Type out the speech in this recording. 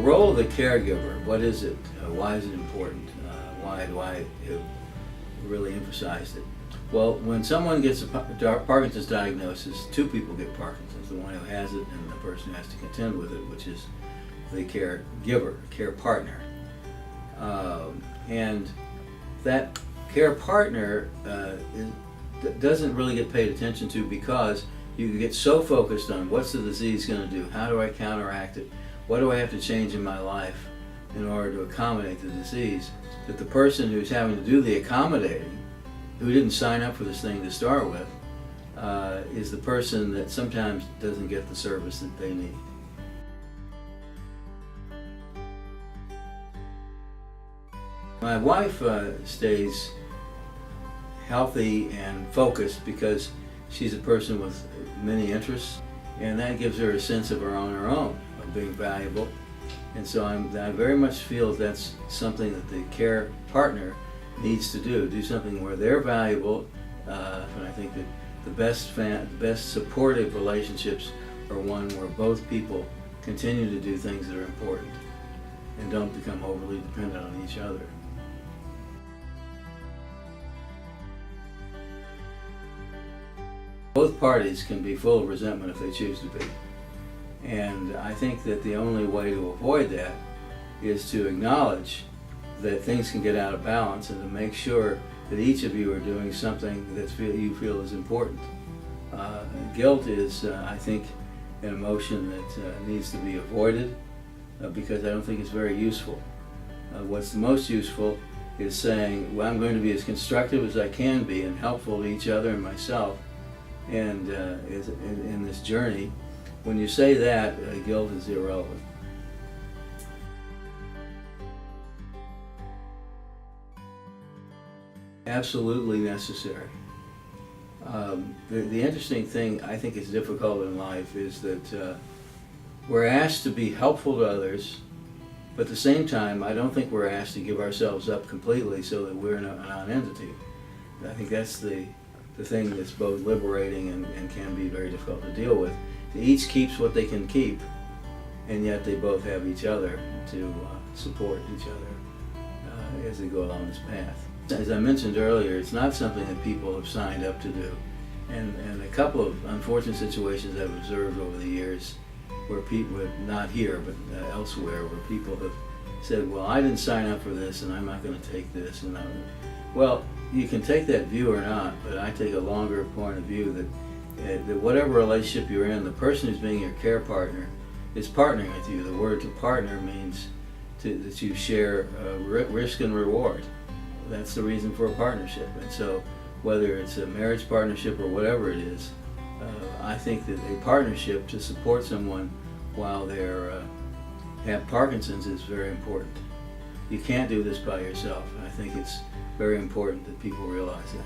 role of the caregiver, what is it? Why is it important? Why do I really emphasize it? Well, when someone gets a Parkinson's diagnosis, two people get Parkinson's, the one who has it and the person who has to contend with it, which is the caregiver, care partner. And that care partner doesn't really get paid attention to, because you get so focused on what's the disease going to do, how do I counteract it, what do I have to change in my life in order to accommodate the disease, that the person who's having to do the accommodating, who didn't sign up for this thing to start with, is the person that sometimes doesn't get the service that they need. My wife stays healthy and focused because she's a person with many interests, and that gives her a sense of her own, of being valuable. And so I very much feel that's something that the care partner needs to do something where they're valuable. And I think that the best supportive relationships are one where both people continue to do things that are important and don't become overly dependent on each other. Both parties can be full of resentment if they choose to be. And I think that the only way to avoid that is to acknowledge that things can get out of balance, and to make sure that each of you are doing something that you feel is important. Guilt is, I think, an emotion that needs to be avoided because I don't think it's very useful. What's the most useful is saying, well, I'm going to be as constructive as I can be and helpful to each other and myself, and in this journey. When you say that, guilt is irrelevant. Absolutely necessary. The interesting thing I think is difficult in life is that we're asked to be helpful to others, but at the same time I don't think we're asked to give ourselves up completely so that we're a non-entity. I think that's the thing that's both liberating and can be very difficult to deal with. Each keeps what they can keep, and yet they both have each other to support each other as they go along this path. As I mentioned earlier, it's not something that people have signed up to do. And a couple of unfortunate situations I've observed over the years where people, not here, but elsewhere, where people have said, well, I didn't sign up for this and I'm not going to take this. Well, you can take that view or not, but I take a longer point of view that whatever relationship you're in, the person who's being your care partner is partnering with you. The word to partner means that you share risk and reward. That's the reason for a partnership. And so whether it's a marriage partnership or whatever it is, I think that a partnership to support someone while they have Parkinson's is very important. You can't do this by yourself, and I think it's very important that people realize that.